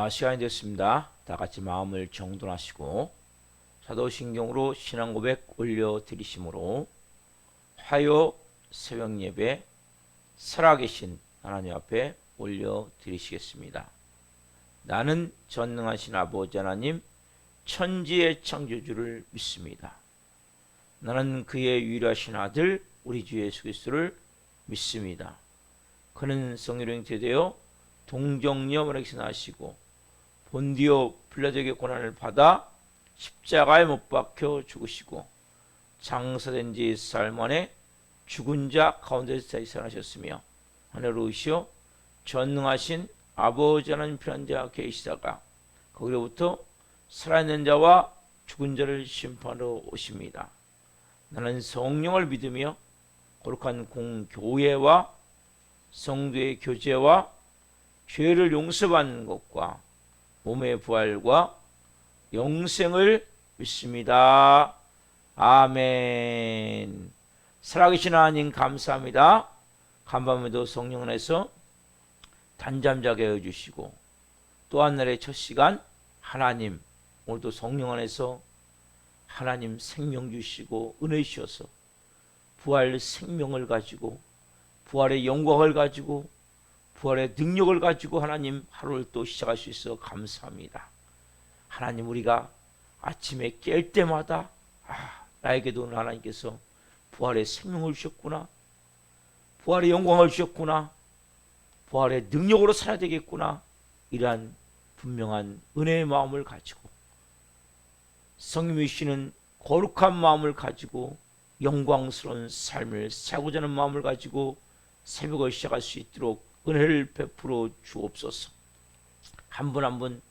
시간이 됐습니다. 다 같이 마음을 정돈하시고 사도신경으로 신앙 고백 올려드리심으로 화요 새벽 예배 살아계신 하나님 앞에 올려드리시겠습니다. 나는 전능하신 아버지 하나님 천지의 창조주를 믿습니다. 나는 그의 유일하신 아들 우리 주 예수 그리스도를 믿습니다. 그는 성령이 되어 동정녀 마리아에게서 나시고 본디오 빌라도에게 고난을 받아 십자가에 못 박혀 죽으시고 장사된 지 4일 만에 죽은 자 가운데서 다시 살아나셨으며 하늘로 오시어 전능하신 아버지 하나님 편한 자 계시다가 거기로부터 살아있는 자와 죽은 자를 심판하러 오십니다. 나는 성령을 믿으며 거룩한 공교회와 성도의 교제와 죄를 용서받는 것과 몸의 부활과 영생을 믿습니다. 아멘. 살아계신 하나님 감사합니다. 간밤에도 성령 안에서 단잠자게 해주시고 또 한 날의 첫 시간 하나님 오늘도 성령 안에서 하나님 생명 주시고 은혜 주셔서 부활 생명을 가지고 부활의 영광을 가지고 부활의 능력을 가지고 하나님 하루를 또 시작할 수 있어 감사합니다. 하나님 우리가 아침에 깰 때마다 나에게도 하나님께서 부활의 생명을 주셨구나, 부활의 영광을 주셨구나, 부활의 능력으로 살아야 되겠구나, 이러한 분명한 은혜의 마음을 가지고 성령이 주시는 거룩한 마음을 가지고 영광스러운 삶을 살고자 하는 마음을 가지고 새벽을 시작할 수 있도록 은혜를 베풀어 주옵소서. 한 분 한 분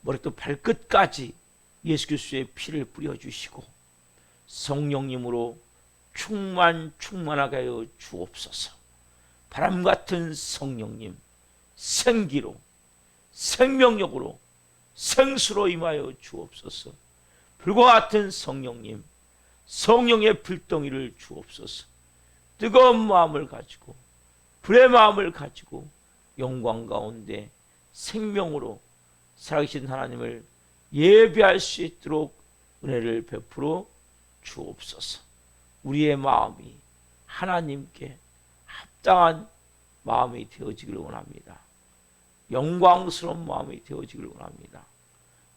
머리부터 발끝까지 예수 그리스도의 피를 뿌려주시고 성령님으로 충만하게 하여 주옵소서. 바람 같은 성령님 생기로 생명력으로 생수로 임하여 주옵소서. 불과 같은 성령님 성령의 불덩이를 주옵소서. 뜨거운 마음을 가지고 불의 마음을 가지고 영광 가운데 생명으로 살아계신 하나님을 예배할 수 있도록 은혜를 베풀어 주옵소서. 우리의 마음이 하나님께 합당한 마음이 되어지기를 원합니다. 영광스러운 마음이 되어지기를 원합니다.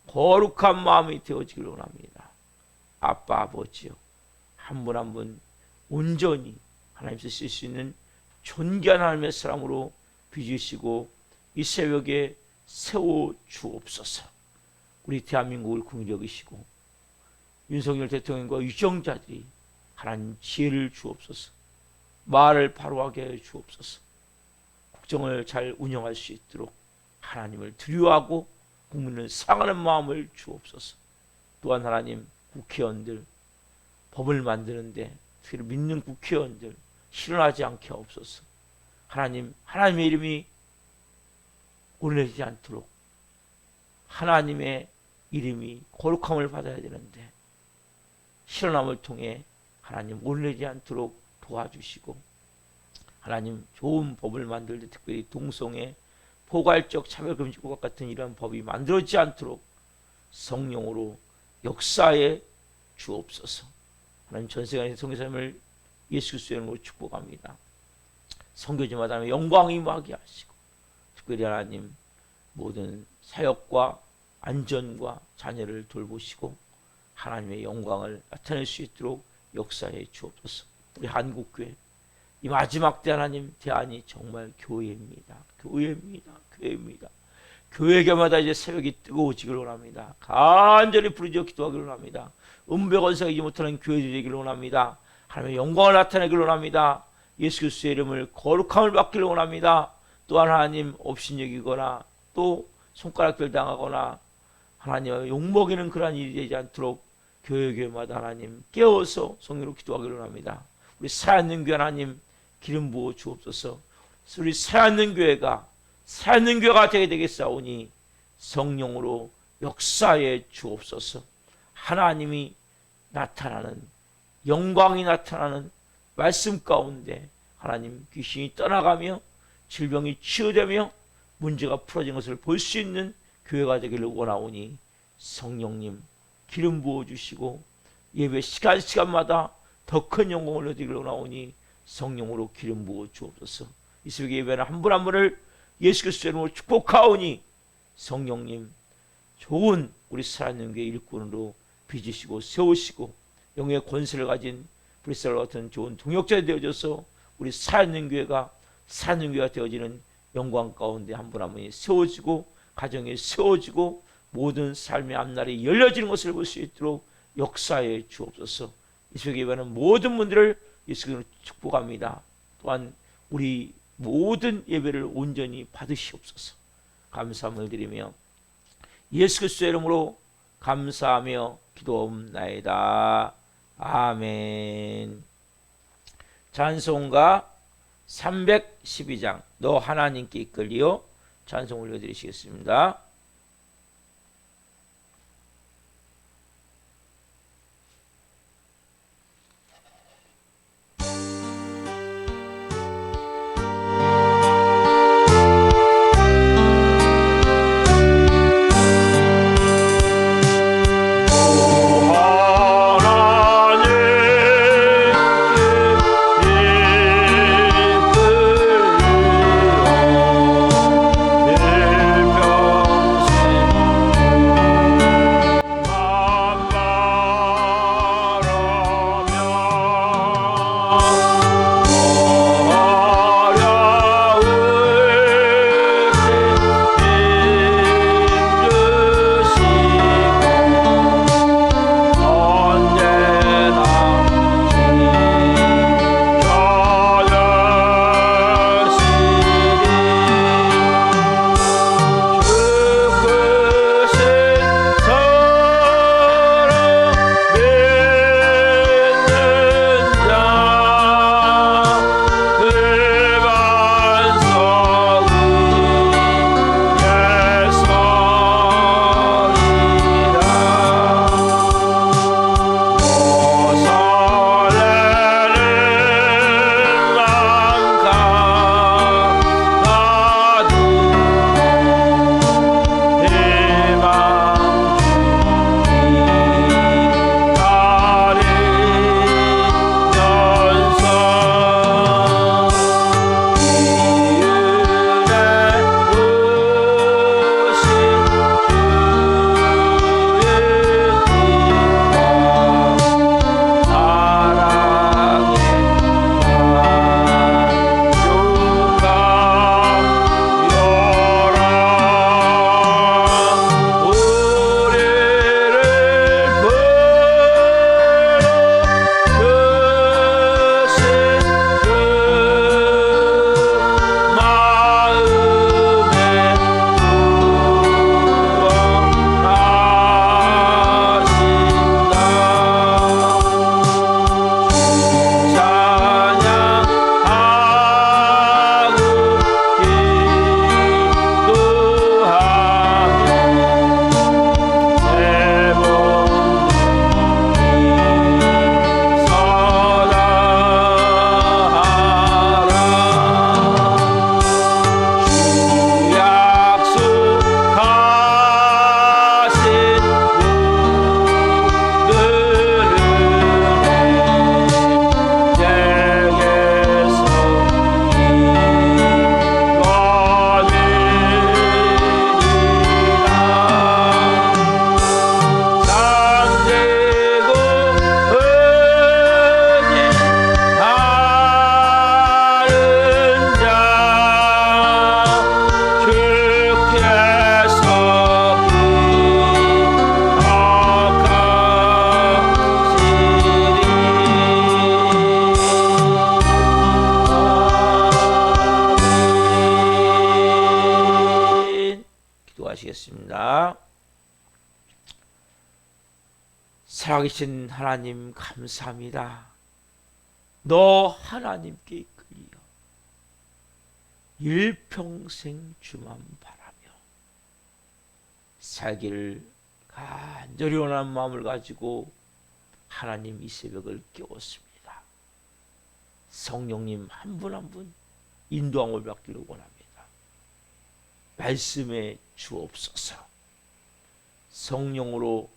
거룩한 마음이 되어지기를 원합니다. 아빠 아버지요, 한 분 한 분 온전히 하나님 쓰실 수 있는 존귀한 하나님의 사람으로 빚으시고 이 새벽에 세워 주옵소서. 우리 대한민국을 긍휼히 여기시고 윤석열 대통령과 유정자들이 하나님 지혜를 주옵소서. 말을 바로 하게 해 주옵소서. 국정을 잘 운영할 수 있도록 하나님을 두려워하고 국민을 사랑하는 마음을 주옵소서. 또한 하나님 국회의원들 법을 만드는데 특히 믿는 국회의원들 실현하지 않게 하옵소서. 하나님, 하나님의 이름이 오르내리지 않도록 하나님의 이름이 거룩함을 받아야 되는데 실현함을 통해 하나님 오르내리지 않도록 도와주시고 하나님 좋은 법을 만들 때 특별히 동성애 포괄적 차별금지법 같은 이러한 법이 만들어지지 않도록 성령으로 역사에 주옵소서. 하나님 전세간의 선교사님을 예수 그리스도의 이름으로 축복합니다. 선교지마다 영광이 임하게 하시고 특별히 하나님 모든 사역과 안전과 자녀를 돌보시고 하나님의 영광을 나타낼 수 있도록 역사해 주옵소서. 우리 한국교회 이 마지막 때 하나님 대안이 정말 교회입니다. 교회마다 이제 새벽이 뜨거워지길 원합니다. 간절히 부르짖어 기도하기를 원합니다. 은배건사가 이지 못하는 교회들이 되기를 원합니다. 하나님의 영광을 나타내기를 원합니다. 예수 그리스도의 이름을 거룩함을 받기를 원합니다. 또한 하나님 업신여기거나 또 손가락질 당하거나 하나님의 욕먹이는 그러한 일이 되지 않도록 교회마다 하나님 깨워서 성령으로 기도하기를 원합니다. 우리 살아있는 교회 하나님 기름 부어 주옵소서. 우리 살아있는 교회가 되게 되겠사오니 성령으로 역사해 주옵소서. 하나님이 나타나는 영광이 나타나는 말씀 가운데 하나님 귀신이 떠나가며 질병이 치유되며 문제가 풀어진 것을 볼 수 있는 교회가 되기를 원하오니 성령님 기름 부어주시고 예배 시간마다 더 큰 영광을 얻기를 원하오니 성령으로 기름 부어 주옵소서. 이 새벽에 예배는 한 분 한 분을 예수 그리스도의 이름으로 축복하오니 성령님 좋은 우리 살아있는 교회 일꾼으로 빚으시고 세우시고 영의 권세를 가진 브리스라 같은 좋은 동역자 되어줘서 우리 살아있는 교회가 살아있는 교회가 되어지는 영광 가운데 한 분 한 분이 세워지고 가정이 세워지고 모든 삶의 앞날이 열려지는 것을 볼 수 있도록 역사해 주옵소서. 이 새벽 예배는 모든 분들을 예수 그리스도로 축복합니다. 또한 우리 모든 예배를 온전히 받으시옵소서. 감사함을 드리며 예수 그리스도의 이름으로 감사하며 기도옵나이다. 아멘. 찬송가 312장 너 하나님께 이끌리어 찬송 올려드리시겠습니다. 기도하시겠습니다. 살아계신 하나님 감사합니다. 너 하나님께 이끌리어 일평생 주만 바라며 살기를 간절히 원하는 마음을 가지고 하나님 이 새벽을 깨웠습니다. 성령님 한 분 한 분 인도함을 받기를 원합니다. 말씀해 주옵소서. 성령으로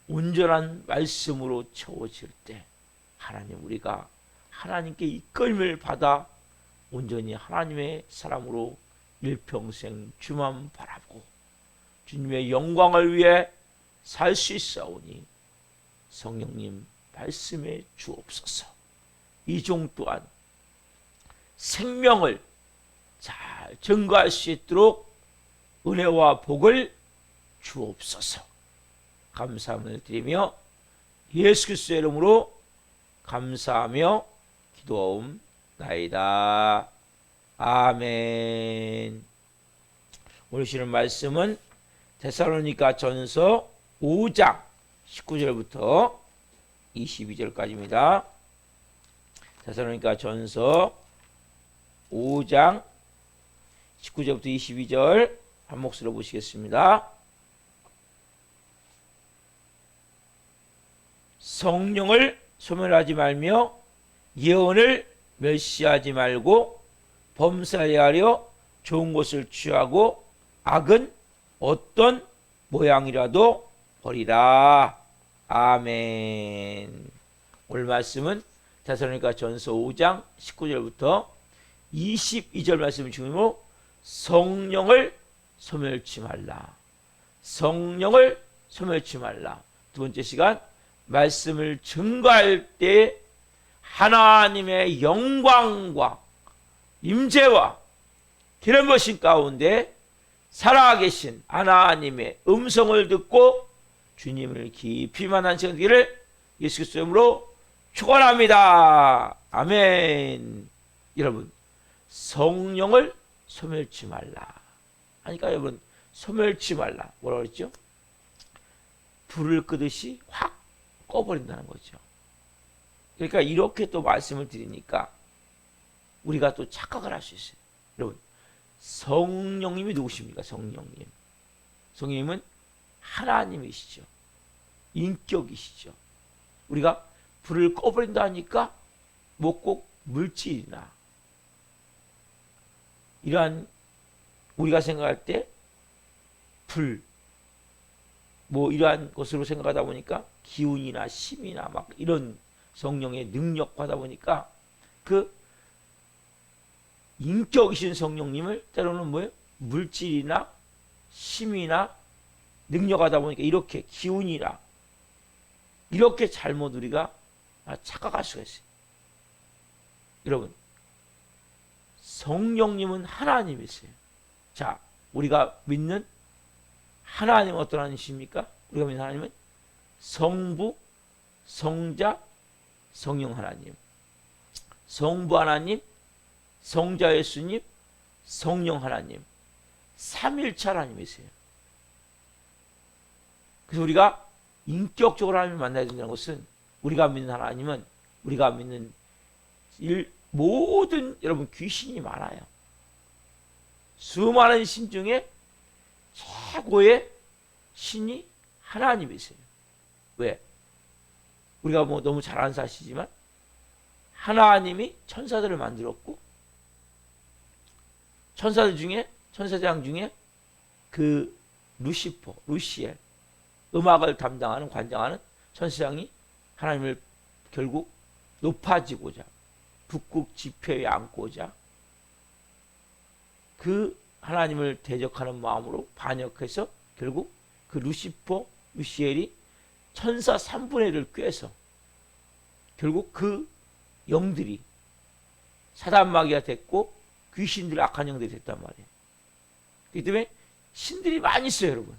온전한 말씀으로 채워질 때 하나님, 우리가 하나님께 이끌림을 받아 온전히 하나님의 사람으로 일평생 주만 바라보고 주님의 영광을 위해 살 수 있사오니 성령님 말씀해 주옵소서. 이 종 또한 생명을 잘 증거할 수 있도록 은혜와 복을 주옵소서. 감사함을 드리며 예수 그리스도의 이름으로 감사하며 기도하옵나이다. 아멘. 오늘 주시는 말씀은 데살로니가 전서 5장 19절부터 22절까지입니다. 데살로니가 전서 5장 19절부터 22절 한 목소리로 보시겠습니다. 성령을 소멸하지 말며 예언을 멸시하지 말고 범사하여 좋은 것을 취하고 악은 어떤 모양이라도 버리라. 아멘. 오늘 말씀은 데살로니가 전서 5장 19절부터 22절 말씀 중으로 성령을 소멸치 말라. 성령을 소멸치 말라. 두 번째 시간, 말씀을 증거할 때 하나님의 영광과 임재와 기름 부으심 가운데 살아계신 하나님의 음성을 듣고 주님을 깊이 만난 시간 되기를 예수 그리스도의 이름으로 축원합니다. 아멘. 여러분, 성령을 소멸치 말라 하니까 여러분, 소멸치 말라 뭐라고 그랬죠? 불을 끄듯이 확 꺼버린다는 거죠. 그러니까 이렇게 또 말씀을 드리니까 우리가 또 착각을 할 수 있어요. 여러분, 성령님이 누구십니까? 성령님. 성령님은 하나님이시죠. 인격이시죠. 우리가 불을 꺼버린다 하니까 뭐 꼭 물질이나 이러한 우리가 생각할 때 불, 뭐 이러한 것으로 생각하다 보니까 기운이나 힘이나 막 이런 성령의 능력하다 보니까 그 인격이신 성령님을 때로는 뭐예요? 물질이나 힘이나 능력하다 보니까 이렇게 기운이나 이렇게 잘못 우리가 착각할 수가 있어요. 여러분, 성령님은 하나님이세요. 자, 우리가 믿는 하나님은 어떤 하나님이십니까? 우리가 믿는 하나님은 성부, 성자, 성령 하나님. 성부 하나님, 성자 예수님, 성령 하나님. 삼일체 하나님이세요. 그래서 우리가 인격적으로 하나님을 만나야 된다는 것은 우리가 믿는 하나님은 우리가 믿는 모든 여러분 귀신이 많아요. 수많은 신 중에 최고의 신이 하나님이세요. 왜? 우리가 뭐 너무 잘 아는 사실이지만 하나님이 천사들을 만들었고 천사장 중에 그 루시퍼, 루시엘 음악을 담당하는 관장하는 천사장이 하나님을 결국 높아지고자 북극 지표에 앉고자 그 하나님을 대적하는 마음으로 반역해서 결국 그 루시퍼, 루시엘이 천사 3분의 1을 꿰서 결국 그 영들이 사단마귀가 됐고 귀신들 악한 영들이 됐단 말이에요. 그렇기 때문에 신들이 많이 있어요, 여러분.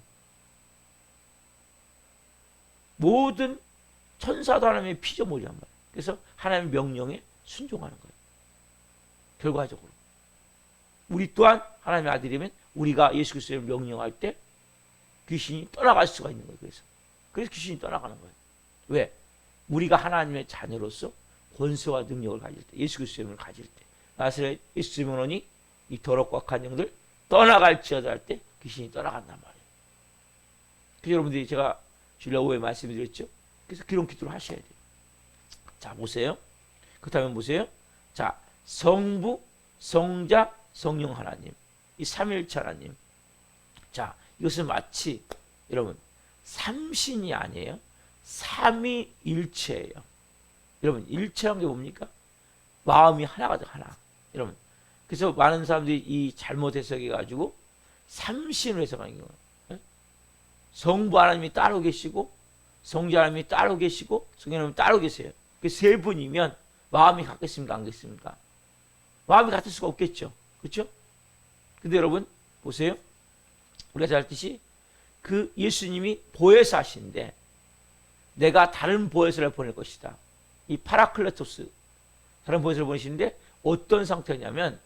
모든 천사도 하나님의 피조물이란 말이에요. 그래서 하나님의 명령에 순종하는 거예요. 결과적으로. 우리 또한 하나님의 아들이면 우리가 예수 그리스도를 명령할 때 귀신이 떠나갈 수가 있는 거예요. 그래서 귀신이 떠나가는 거예요. 왜? 우리가 하나님의 자녀로서 권세와 능력을 가질 때, 예수 그리스도를 가질 때, 나사렛 예수 시몬이 이 더럽고 악한 영들 떠나갈지어다 할 때 귀신이 떠나간단 말이에요. 그래서 여러분들이 제가 주일 오후에 말씀드렸죠. 그래서 그런 기도를 하셔야 돼요. 자, 보세요. 그렇다면 보세요. 자, 성부, 성자, 성령 하나님. 이 삼위일체 하나님. 자, 이것은 마치 여러분 삼신이 아니에요. 삼위일체예요. 여러분 일체란 게 뭡니까? 마음이 하나가 돼, 하나. 여러분 그래서 많은 사람들이 이 잘못 해석해 가지고 삼신을 해석하는 경우. 성부 하나님이 따로 계시고 성자 하나님이 따로 계시고 성령 하나님이 따로 계세요. 그 세 분이면 마음이 같겠습니까? 안 같겠습니까? 마음이 같을 수가 없겠죠. 그렇죠? 근데 여러분 보세요. 우리가 잘 알듯이 그 예수님이 보혜사신데 내가 다른 보혜사를 보낼 것이다. 이 파라클레토스 다른 보혜사를 보내시는데 어떤 상태냐면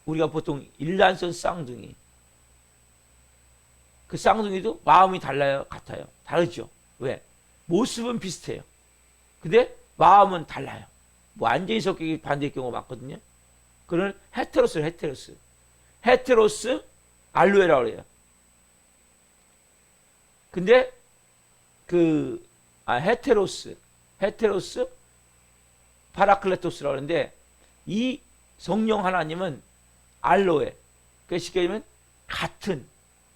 우리가 보통 일란선 쌍둥이 그 쌍둥이도 마음이 달라요? 같아요? 다르죠. 왜? 모습은 비슷해요. 근데 마음은 달라요. 뭐 완전히 성격이 반대일 경우가 많거든요. 그걸 헤테로스예요. 헤테로스 알로에라고 그래요. 근데 헤테로스 파라클레토스라고 하는데 이 성령 하나님은 알로에. 그러니까 쉽게 얘기하면 같은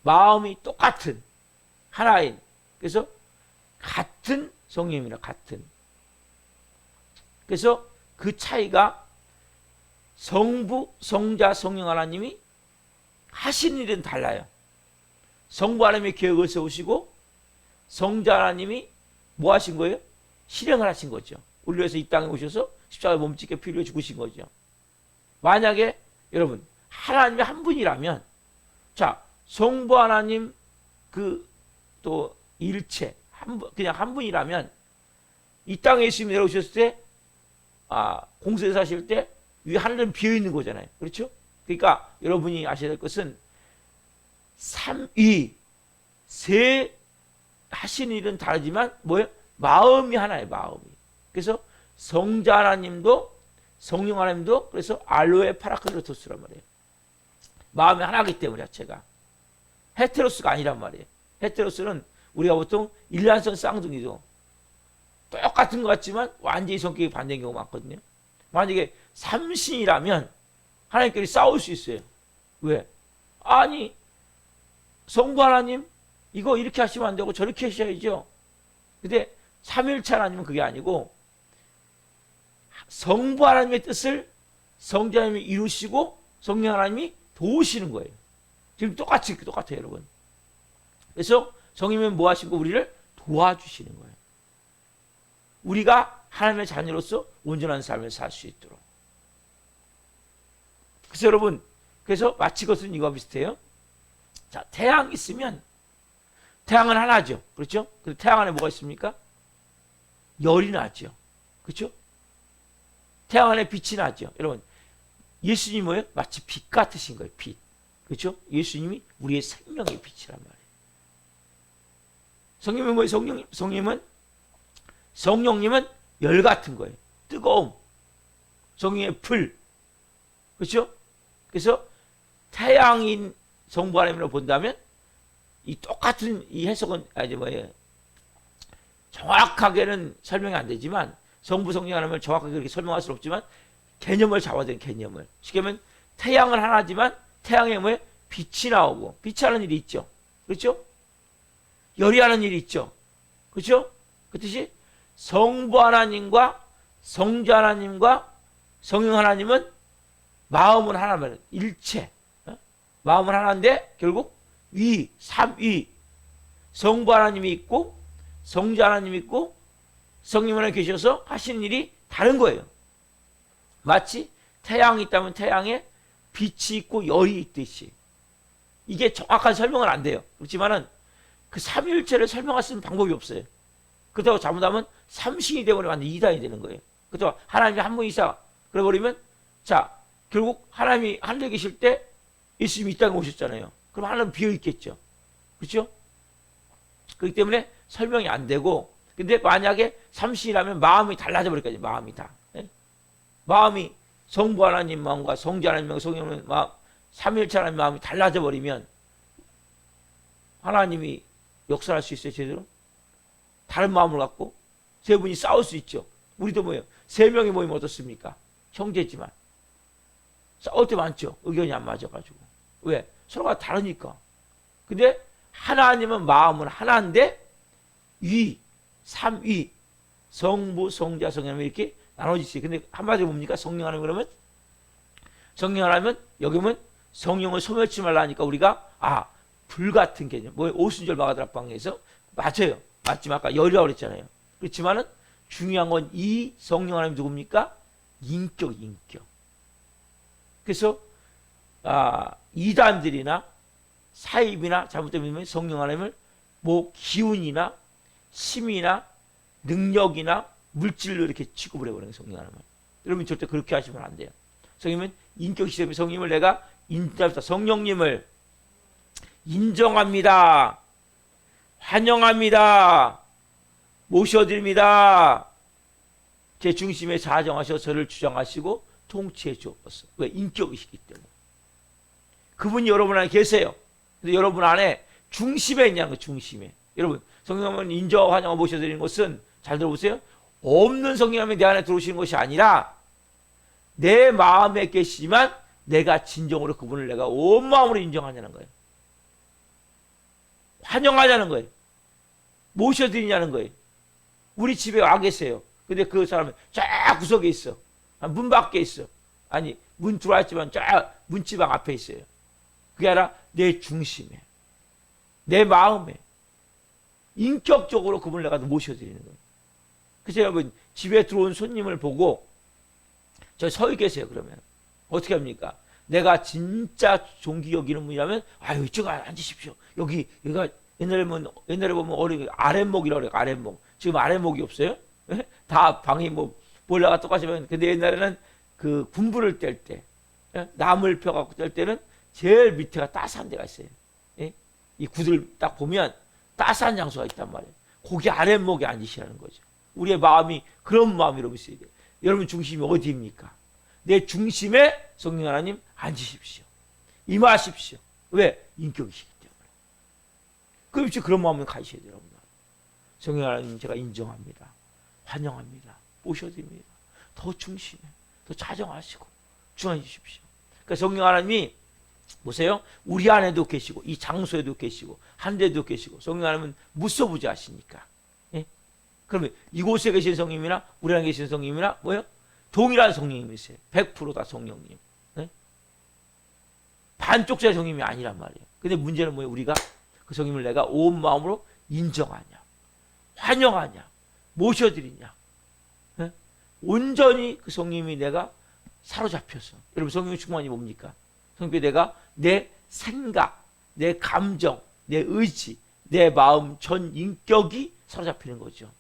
마음이 똑같은 하나인. 그래서 같은 성령입니다. 같은. 그래서 그 차이가 성부, 성자, 성령 하나님이 하신 일은 달라요. 성부 하나님이 계획을 세우시고 성자 하나님이 뭐 하신 거예요? 실행을 하신 거죠. 우리 위해서 이 땅에 오셔서 십자가에 몸짓게 피 흘려 죽으신 거죠. 만약에 여러분 하나님이 한 분이라면 자 성부 하나님 또 일체 그냥 한 분이라면 이 땅에 예수님이 내려오셨을 때 공생에 사실 때 위 하늘은 비어 있는 거잖아요. 그렇죠? 그러니까 여러분이 아셔야 될 것은 삼위 세 하신 일은 다르지만 뭐예요? 마음이 하나예요. 마음이. 그래서 성자 하나님도 성령 하나님도 그래서 알로에 파라클레토스란 말이에요. 마음이 하나이기 때문에 자체가 헤테로스가 아니란 말이에요. 헤테로스는 우리가 보통 일란선 쌍둥이도 똑같은 것 같지만 완전히 성격이 반대인 경우가 많거든요. 만약에 삼신이라면 하나님끼리 싸울 수 있어요. 왜? 아니 성부 하나님 이거 이렇게 하시면 안 되고 저렇게 하셔야죠. 근데 삼위일체 하나님은 그게 아니고 성부 하나님의 뜻을 성자 하나님이 이루시고 성령 하나님이 도우시는 거예요. 지금 똑같아요, 여러분. 그래서 성령님은 뭐 하시고 우리를 도와주시는 거예요. 우리가 하나님의 자녀로서 온전한 삶을 살 수 있도록. 그래서 여러분, 그래서 마치 것은 이거와 비슷해요. 자, 태양 있으면 태양은 하나죠. 그렇죠? 근데 태양 안에 뭐가 있습니까? 열이 나죠. 그렇죠? 태양 안에 빛이 나죠. 여러분, 예수님이 뭐예요? 마치 빛 같으신 거예요. 빛. 그렇죠? 예수님이 우리의 생명의 빛이란 말이에요. 성령님은 뭐예요? 성령님은 열 같은 거예요. 뜨거움. 성령의 불. 그렇죠? 그래서 태양인 성부 하나님으로 본다면 이 똑같은 이 해석은 정확하게는 설명이 안 되지만 성부 성령 하나님을 정확하게 그렇게 설명할 수는 없지만 개념을 잡아야 되는 개념을. 쉽게 하면 태양은 하나지만 태양에 뭐예요? 빛이 나오고 빛이 하는 일이 있죠. 그렇죠? 열이 하는 일이 있죠. 그렇죠? 그 뜻이 성부 하나님과 성자 하나님과 성령 하나님은 마음은 하나만 일체. 마음은 하나인데 결국 삼위. 성부 하나님이 있고 성자 하나님이 있고 성령 하나님 계셔서 하시는 일이 다른 거예요. 마치 태양이 있다면 태양에 빛이 있고 열이 있듯이. 이게 정확한 설명은 안 돼요. 그렇지만은 그 삼위일체를 설명할 수 있는 방법이 없어요. 그렇다고 잘못하면 삼신이 되버리면 완전 이단이 되는 거예요. 그렇다고 하나님이 한 분이사 그래버리면 자 결국 하나님이 하늘에 계실 때 예수님이 이 땅에 오셨잖아요. 그럼 하늘은 비어 있겠죠. 그렇죠? 그렇기 때문에 설명이 안 되고 근데 만약에 삼신이라면 마음이 달라져 버릴까요? 마음이 다. 네? 마음이 성부 하나님 마음과 성자 하나님 마음, 성령 마음, 삼위일체 하나님 마음이 달라져 버리면 하나님이 역사할 수 있어요, 제대로? 다른 마음을 갖고 세 분이 싸울 수 있죠. 우리도 뭐예요? 세 명이 모이면 어떻습니까? 형제지만. 싸울 때 많죠. 의견이 안 맞아가지고. 왜? 서로가 다르니까. 근데 하나님은 마음은 하나인데 삼위, 성부, 성자, 성령 이렇게 나눠지지. 근데 한마디로 뭡니까? 성령 하나님 그러면 성령 하나님은 여기 보면 성령을 소멸치 말라니까 우리가 불같은 개념. 뭐 오순절 마가다락방에서 맞아요. 맞지만 아까 열이라고 그랬잖아요. 그렇지만은 중요한 건 이 성령 하나님 누굽니까? 인격. 그래서 이단들이나 사입이나 잘못된 믿으면 성령 하나님을 뭐 기운이나 힘이나 능력이나 물질로 이렇게 취급을 해버리는 성령 하나님을. 여러분 절대 그렇게 하시면 안 돼요. 성령님은 인격시점이 성령님을 내가 성령님을 인정합니다. 환영합니다. 모셔드립니다. 제 중심에 자정하셔 저를 주장하시고 통치해 주옵소서. 왜? 인격이시기 때문에. 그분이 여러분 안에 계세요. 근데 여러분 안에 중심에 있냐는 거, 중심에. 여러분, 성령님은 인정, 환영하고 모셔드리는 것은 잘 들어보세요. 없는 성령님이 내 안에 들어오시는 것이 아니라 내 마음에 계시지만 내가 진정으로 그분을 내가 온 마음으로 인정하냐는 거예요. 환영하냐는 거예요. 모셔드리냐는 거예요. 우리 집에 와 계세요. 근데 그 사람은 쫙 구석에 있어. 문 밖에 있어. 아니, 문 들어왔지만 쫙 문지방 앞에 있어요. 그게 아니라 내 중심에, 내 마음에, 인격적으로 그분을 내가 모셔드리는 거예요. 그래서 여러분, 집에 들어온 손님을 보고 저 서 계세요. 그러면 어떻게 합니까? 내가 진짜 존귀 여기는 분이라면 이쪽 앉으십시오. 여기가 옛날에 보면 어린 아랫목이라고 그래요. 아랫목. 지금 아랫목이 없어요? 다 방이 뭐 몰라가 똑같이 보면. 근데 옛날에는 그 군부를 뗄 때, 나물 펴갖고 뗄 때는 제일 밑에가 따스한 데가 있어요. 이 구들 딱 보면 따스한 장소가 있단 말이에요. 거기 아랫목에 앉으시라는 거죠. 우리의 마음이 그런 마음으로 있어야 돼요. 여러분 중심이 어디입니까? 내 중심에 성령 하나님 앉으십시오. 임하십시오. 왜? 인격이시기 때문에. 그럼 그런 마음으로 가셔야 돼요. 여러분. 성령 하나님 제가 인정합니다. 환영합니다. 모셔드립니다. 더 중심에, 더 자정하시고 주관해 주십시오. 그러니까 성령 하나님이 보세요. 우리 안에도 계시고 이 장소에도 계시고 한 데도 계시고 성령 하나님은 무소부지하시니까. 그러면 이곳에 계신 성령님이나 우리 안에 계신 성령님이나 뭐예요? 동일한 성령님이세요. 100%다 성령님. 반쪽짜리 성령님이 아니란 말이에요. 근데 문제는 뭐예요? 우리가 그 성령님을 내가 온 마음으로 인정하냐, 환영하냐, 모셔드리냐. 온전히 그 성령님이 내가 사로잡혀서. 여러분 성령 충만이 뭡니까? 성령이 내가 내 생각, 내 감정, 내 의지, 내 마음 전 인격이 사로잡히는 거죠.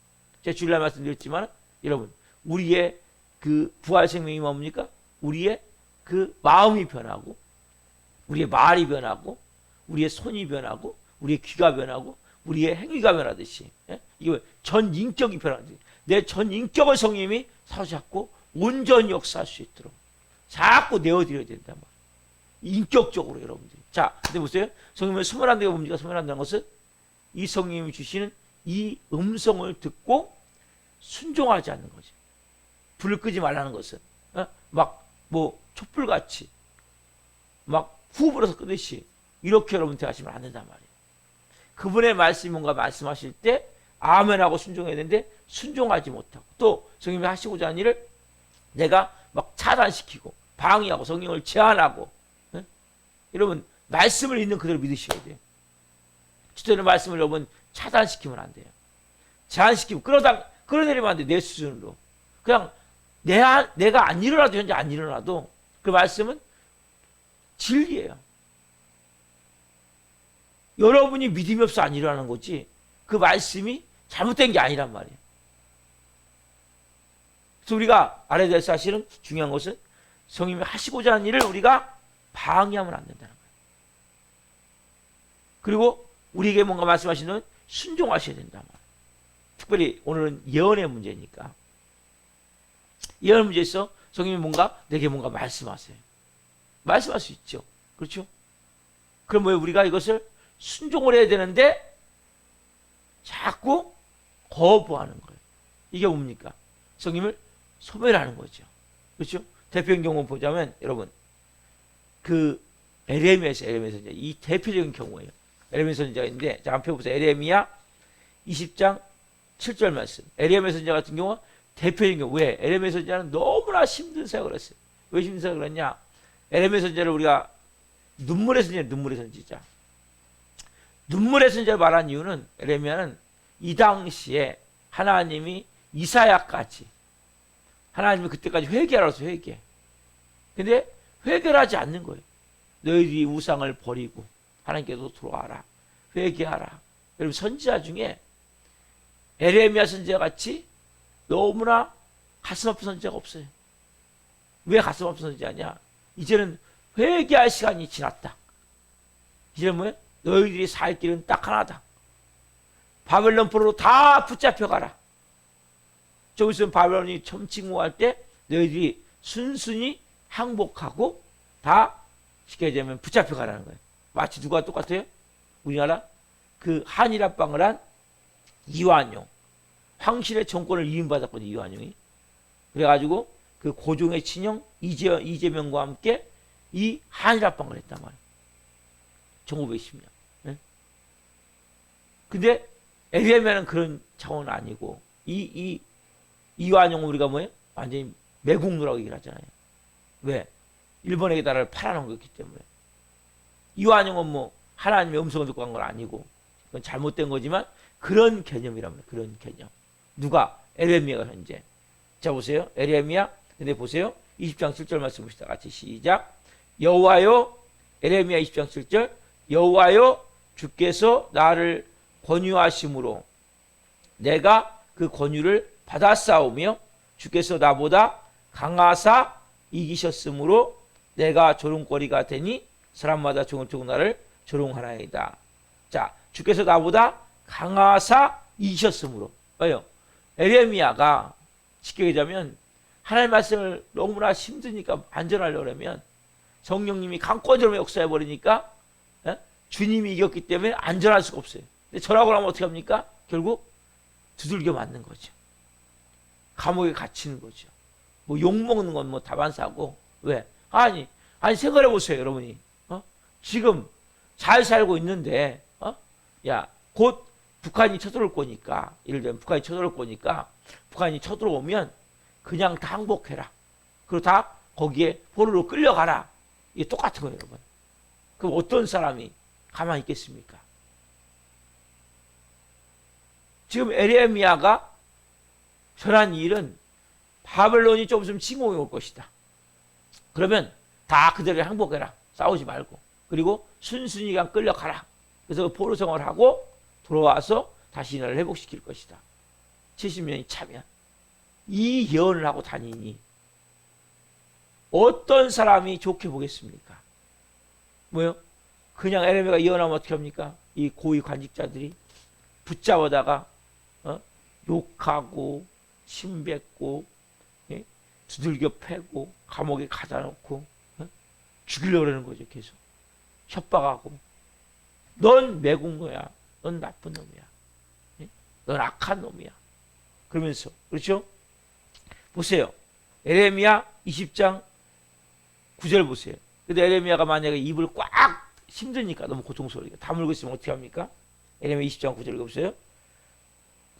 제가 주일날 말씀드렸지만 여러분 우리의 그 부활 생명이 뭡니까? 우리의 그 마음이 변하고 우리의 말이 변하고 우리의 손이 변하고 우리의 귀가 변하고 우리의 행위가 변하듯이 이게 전 인격이 변하듯이 내 전 인격을 성령님이 사로잡고 온전히 역사할 수 있도록 자꾸 내어드려야 된단 말이에요. 인격적으로 여러분들이. 자, 근데 보세요. 성령님을 소멸한다가 뭡니까? 소멸한다는 것은 이 성령님이 주시는 이 음성을 듣고 순종하지 않는 거지. 불을 끄지 말라는 것은 막 뭐 촛불같이 막 후 불어서 끄듯이 이렇게 여러분한테 하시면 안 된단 말이에요. 그분의 말씀이 뭔가 말씀하실 때 아멘하고 순종해야 되는데 순종하지 못하고 또 성령님이 하시고자 하는 일을 내가 막 차단시키고 방해하고 성령을 제한하고 여러분 말씀을 있는 그대로 믿으셔야 돼요. 주되는 말씀을 여러분 차단시키면 안 돼요. 제한시키고 끌어내리면 안 돼요. 내 수준으로. 그냥 내가 안 일어나도 현재 안 일어나도 그 말씀은 진리예요. 여러분이 믿음이 없어 안 일어나는 거지 그 말씀이 잘못된 게 아니란 말이에요. 그래서 우리가 알아야 될 사실은 중요한 것은 성령님이 하시고자 하는 일을 우리가 방해하면 안 된다는 거예요. 그리고 우리에게 뭔가 말씀하시는 순종하셔야 된다는 말이에요. 특별히 오늘은 예언의 문제니까 예언 문제에서 성령님이 내게 뭔가 말씀하세요. 말씀할 수 있죠. 그렇죠? 그럼 왜 우리가 이것을 순종을 해야 되는데 자꾸 거부하는 거예요. 이게 뭡니까? 성령님을 소멸하는 거죠. 그렇죠? 대표적인 경우 보자면 여러분 그 에레미야 선지자, 이 대표적인 경우예요. 에레미야 선지자가 있는데, 자, 한번 펴보세요. 에레미야 20장 7절 말씀. 에레미야 선지자 같은 경우 대표적인 경우. 왜? 에레미야 선지자는 너무나 힘든 사역을 했어요. 왜 힘든 사역을 했냐? 에레미야 선지자를 우리가 눈물의 선지자, 눈물의 선지자. 눈물의 선지자를 말한 이유는, 에레미야는 이 당시에 하나님이 이사야까지, 하나님이 그때까지 회개하라고 해서 회개. 근데 회개를 하지 않는 거예요. 너희들이 우상을 버리고 하나님께서 돌아와라. 회개하라. 여러분, 선지자 중에 에레미야 선지자 같이 너무나 가슴 아픈 선지자가 없어요. 왜 가슴 아픈 선지자냐? 이제는 회개할 시간이 지났다. 이제는 뭐예요? 너희들이 살 길은 딱 하나다. 바벨론 포로로 다 붙잡혀가라. 좀 있으면 바벨론이 점칭무할 때 너희들이 순순히 항복하고 다 쉽게 얘기하면 붙잡혀가라는 거예요. 마치 누가 똑같아요? 우리나라 그 한일합방을 한 이완용, 황실의 정권을 이임받았거든요. 이완용이. 그래가지고 그 고종의 친형 이재명과 함께 이 한일합방을 했단 말이에요. 1920년. 네? 근데 에레미야는 그런 차원은 아니고, 이완용은 우리가 뭐예요? 완전히 매국노라고 얘기를 하잖아요. 왜? 일본에게 나라를 팔아놓은 거기 때문에. 이완용은 뭐 하나님의 음성을 듣고 간 건 아니고, 그건 잘못된 거지만 그런 개념이란 말이에요. 그런 개념. 누가? 에레미야가 현재. 자, 보세요. 에레미야. 근데 보세요. 20장 7절 말씀 봅시다. 같이 시작. 여호와여, 에레미야 20장 7절. 여호와여, 주께서 나를 권유하심으로 내가 그 권유를 받았사오며 주께서 나보다 강하사 이기셨으므로 내가 조롱거리가 되니 사람마다 조롱 나를 조롱하나이다. 자, 주께서 나보다 강하사 이기셨으므로. 봐요. 에레미야가 쉽게 얘기하자면 하나님의 말씀을 너무나 힘드니까 안전하려면 성령님이 강권으로 역사해 버리니까 주님이 이겼기 때문에 안전할 수가 없어요. 근데 전하고 나면 어떻게 합니까? 결국 두들겨 맞는 거죠. 감옥에 갇히는 거죠. 뭐 욕먹는 건 뭐 다반사고. 왜? 아니 생각해 보세요, 여러분이. 지금 잘 살고 있는데, 야, 곧 북한이 쳐들어올 거니까, 예를 들면 북한이 쳐들어올 거니까, 북한이 쳐들어오면 그냥 다 항복해라. 그리고 다 거기에 포로로 끌려가라. 이게 똑같은 거예요, 여러분. 그럼 어떤 사람이 가만히 있겠습니까? 지금 에레미야가 전한 일은 바벨론이 좀 있으면 침공해 올 것이다. 그러면 다 그대로 항복해라. 싸우지 말고. 그리고 순순히 그냥 끌려가라. 그래서 포로 생활을 하고 돌아와서 다시 나라를 회복시킬 것이다. 70년이 차면. 이 예언을 하고 다니니 어떤 사람이 좋게 보겠습니까? 뭐요? 그냥 에레미야가 예언하면 어떻게 합니까? 이 고위 관직자들이 붙잡아다가 욕하고 침뱉고 두들겨 패고 감옥에 가다 놓고 죽이려고 그러는 거죠. 계속 협박하고 넌 매국노야. 넌 나쁜 놈이야. 넌 악한 놈이야. 그러면서 그렇죠? 보세요. 에레미야 20장 9절 보세요. 근데 에레미야가 만약에 입을 꽉 힘드니까 너무 고통스러우니까 다물고 있으면 어떻게 합니까? 에레미야 20장 9절 읽어보세요.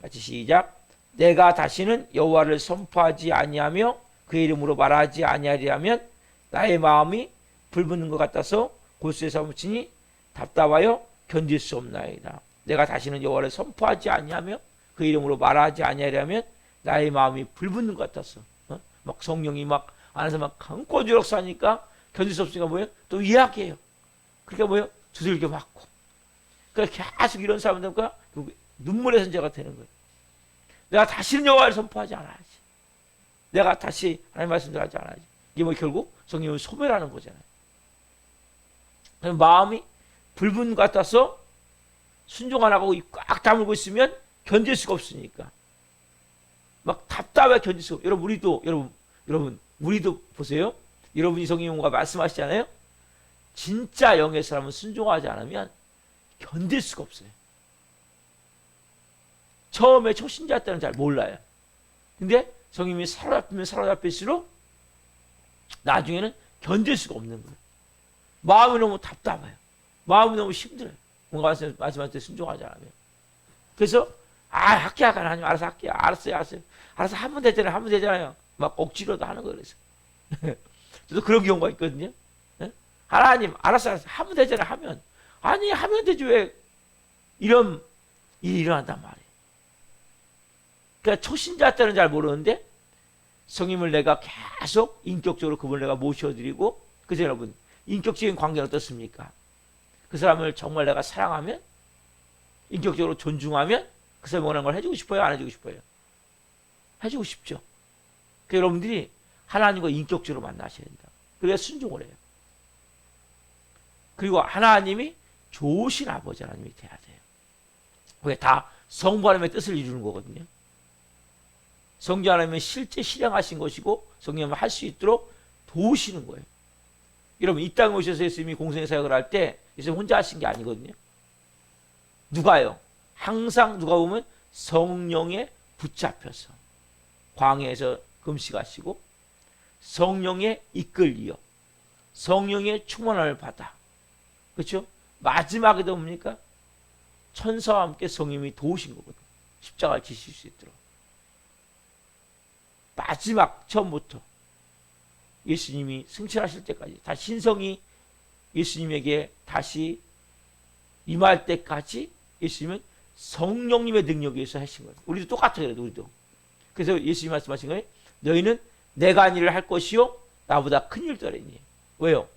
같이 시작. 내가 다시는 여호와를 선포하지 아니하며 그의 이름으로 말하지 아니하리하면 나의 마음이 불붙는 것 같아서 골수에 사무치니 답답하여 견딜 수 없나이다. 내가 다시는 여호와를 선포하지 아니하며 그 이름으로 말하지 아니하리하면 나의 마음이 불붙는 것 같아서 막 성령이 막 안에서 막 강권주력 사니까 견딜 수 없으니까 뭐예요? 또 이야기해요. 그러니까 뭐예요? 두들겨 맞고. 그러니까 계속 이런 사람들과 눈물의 선지자가 되는 거예요. 내가 다시는 여호와를 선포하지 않아야지. 내가 다시 하나님 말씀을 하지 않아야지. 이게 뭐 결국 성령을 소멸하는 거잖아요. 마음이 불분 같아서 순종 안 하고 꽉 다물고 있으면 견딜 수가 없으니까. 막 답답해 견딜 수가 없어요. 여러분, 우리도 보세요. 여러분이 성령과 말씀하시잖아요. 진짜 영의 사람은 순종하지 않으면 견딜 수가 없어요. 처음에 초신자 때는 잘 몰라요. 근데 성령이 사로잡히면 사로잡힐수록 나중에는 견딜 수가 없는 거예요. 마음이 너무 답답해요. 마음이 너무 힘들어요. 뭔가 말씀한테 순종하지 않으면. 그래서 할게요. 하나님 알아서 할게요. 알았어요. 알아서 하면 되잖아요. 하면 되잖아요. 막 억지로도 하는 거예요. 그래서. 저도 그런 경우가 있거든요. 네? 하나님 알았어. 하면 되잖아요. 하면. 아니 하면 되지 왜 이런 일이 일어난단 말이에요. 그러니까 초신자 때는 잘 모르는데 성님을 내가 계속 인격적으로 그분을 내가 모셔드리고, 그래서 여러분 인격적인 관계는 어떻습니까? 그 사람을 정말 내가 사랑하면, 인격적으로 존중하면 그 사람이 원하는 걸 해주고 싶어요? 안 해주고 싶어요? 해주고 싶죠. 그러니까 여러분들이 하나님과 인격적으로 만나셔야 된다. 그래야 순종을 해요. 그리고 하나님이 좋으신 아버지 하나님이 돼야 돼요. 왜? 다 성부 하나님의 뜻을 이루는 거거든요. 성부 하나님은 실제 실행하신 것이고 성령님은 할 수 있도록 도우시는 거예요. 여러분 이 땅에 오셔서 예수님이 공생의 사역을 할 때 예수님 혼자 하신 게 아니거든요. 누가요? 항상 누가 보면 성령에 붙잡혀서 광야에서 금식하시고 성령에 이끌리어 성령의 충만함을 받아, 그렇죠? 마지막에도 뭡니까? 천사와 함께 성령님이 도우신 거거든요. 십자가를 지실 수 있도록. 마지막 처음부터 예수님이 승천하실 때까지 다 신성이 예수님에게 다시 임할 때까지 예수님은 성령님의 능력에 의해서 하신 거예요. 우리도 똑같아요. 우리도. 그래서 예수님이 말씀하신 거예요. 너희는 내가 한 일을 할 것이요 나보다 큰 일도 하리니. 왜요?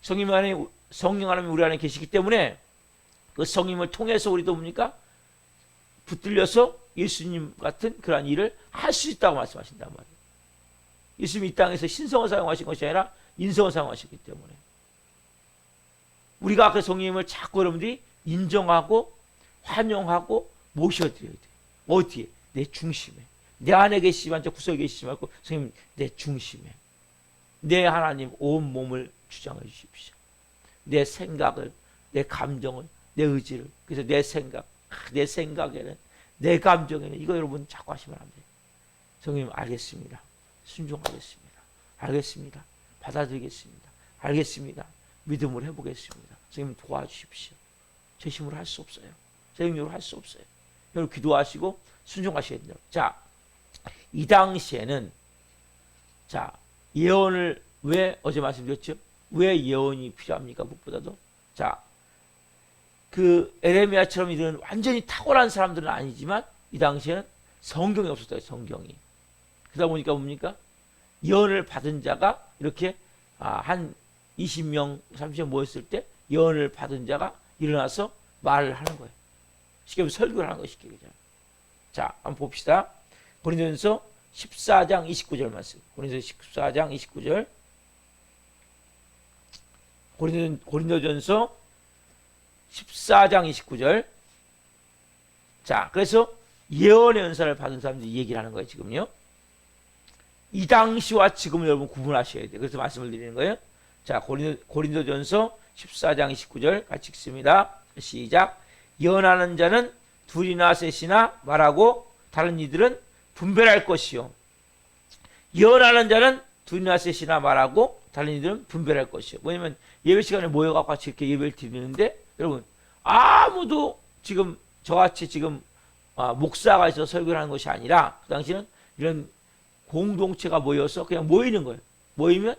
성령 하나님이 우리 안에 계시기 때문에 그 성령을 통해서 우리도 뭡니까? 붙들려서 예수님 같은 그러한 일을 할 수 있다고 말씀하신단 말이에요. 예수님이 이 땅에서 신성을 사용하신 것이 아니라 인성을 사용하셨기 때문에 우리가 그 성령님을 자꾸 여러분들이 인정하고 환영하고 모셔드려야 돼요. 어디에? 내 중심에. 내 안에 계시지만 저 구석에 계시지 말고 성령님 내 중심에. 내 하나님 온 몸을 주장해 주십시오. 내 생각을, 내 감정을, 내 의지를. 그래서 내 생각에는, 내 감정에는 이거 여러분 자꾸 하시면 안 돼요. 성령님 알겠습니다. 순종하겠습니다. 알겠습니다. 받아들이겠습니다. 알겠습니다. 믿음을 해보겠습니다. 성령님 도와주십시오. 제 힘으로 할 수 없어요. 제 힘으로 할 수 없어요. 여러분 기도하시고 순종하셔야 됩니다. 자, 이 당시에는 자 예언을 왜 어제 말씀드렸죠? 왜 예언이 필요합니까? 무엇보다도 자, 그 에레미야처럼 이런 완전히 탁월한 사람들은 아니지만 이 당시에는 성경이 없었어요. 성경이. 그러다 보니까 뭡니까? 예언을 받은 자가 이렇게 한 20명, 30명 모였을 때 예언을 받은 자가 일어나서 말을 하는 거예요. 쉽게 말해서 설교를 하는 거예요. 쉽게 얘기하면. 자, 한번 봅시다. 고린도전서 14장 29절 말씀. 고린도전서 14장 29절. 고린도전서 14장 29절. 자, 그래서 예언의 은사를 받은 사람들이 얘기를 하는 거예요, 지금요. 이 당시와 지금을 여러분 구분하셔야 돼요. 그래서 말씀을 드리는 거예요. 자, 고린도전서 14장 29절 같이 읽습니다. 시작. 예언하는 자는 둘이나 셋이나 말하고 다른 이들은 분별할 것이요. 예언하는 자는 둘이나 셋이나 말하고 다른 이들은 분별할 것이요. 뭐냐면 예배 시간에 모여갖고 같이 이렇게 예배를 드리는데 여러분 아무도 지금 저같이 지금 목사가 있어서 설교를 하는 것이 아니라 그 당시는 이런 공동체가 모여서 그냥 모이는 거예요. 모이면